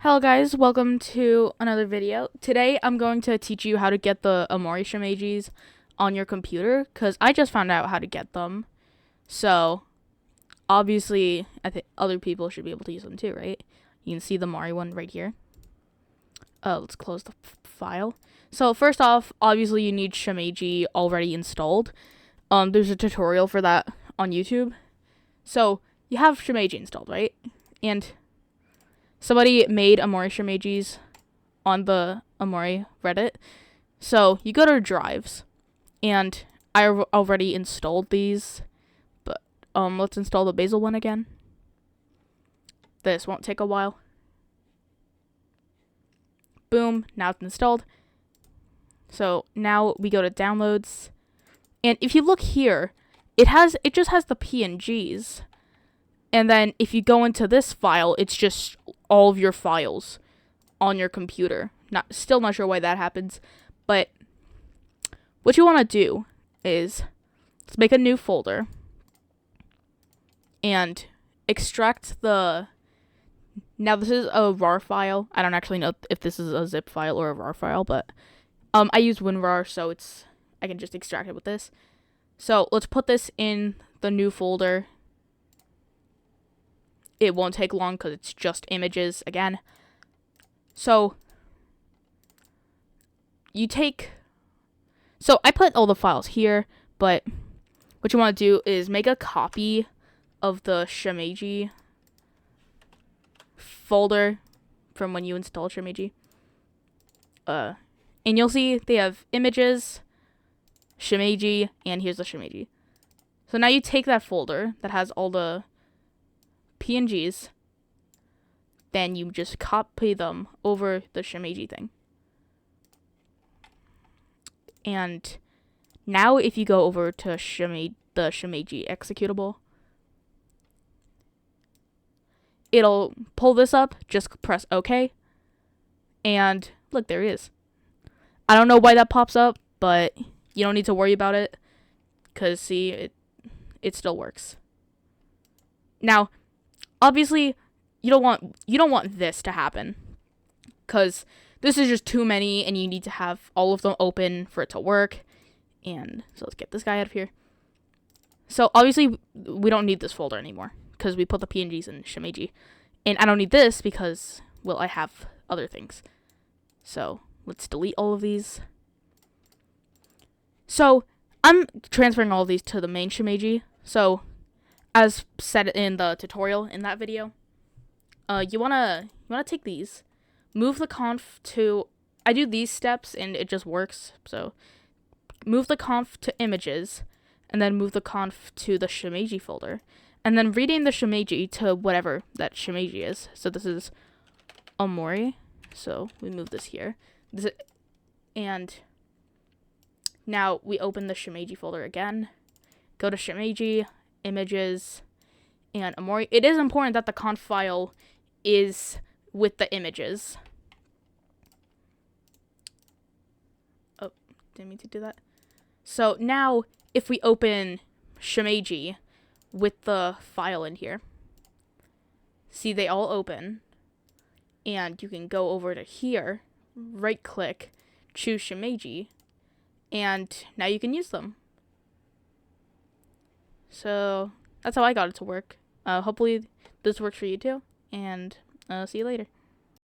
Hello guys, welcome to another video. Today I'm going to teach you how to get the Omori Shimejis on your computer because I just found out how to get them. So obviously I think other people should be able to use them too, right? You can see the Mari one right here. Let's close the file. So first off, obviously you need Shimeji already installed. There's a tutorial for that on YouTube. So you have Shimeji installed, right? And somebody made Omori Shimejis on the Omori Reddit. So you go to drives, and I already installed these, but let's install the basil one again. This won't take a while. Boom, now it's installed. So now we go to downloads, and if you look here, it just has the PNGs. And then if you go into this file, it's just all of your files on your computer. Still not sure why that happens, but what you want to do is let's make a new folder and extract the. Now this is a RAR file. I don't actually know if this is a zip file or a RAR file, but I use WinRAR, so I can just extract it with this. So let's put this in the new folder. It won't take long because it's just images again. So I put all the files here, but what you want to do is make a copy of the Shimeji folder from when you install Shimeji. And you'll see they have images, Shimeji, and here's the Shimeji. So now you take that folder that has all the PNGs, then you just copy them over the Shimeji thing. And now if you go over to the Shimeji executable, it'll pull this up, just press OK, and look, there it is. I don't know why that pops up, but you don't need to worry about it, because see, it still works. Now, obviously, you don't want this to happen, because this is just too many, and you need to have all of them open for it to work. And so let's get this guy out of here. So obviously, we don't need this folder anymore, because we put the PNGs in Shimeji. And I don't need this because, well, I have other things. So let's delete all of these. So I'm transferring all of these to the main Shimeji. So as said in the tutorial in that video, you wanna take these, move the conf to. I do these steps and it just works. So move the conf to images, and then move the conf to the Shimeji folder, and then rename the Shimeji to whatever that Shimeji is. So this is Omori. So we move this here. And now we open the Shimeji folder again. Go to Shimeji, images, and Omori. It is important that the conf file is with the images. Oh, didn't mean to do that. So now if we open Shimeji with the file in here, see, they all open, and you can go over to here, right click, choose Shimeji, and now you can use them. So that's how I got it to work. Hopefully this works for you too, and see you later.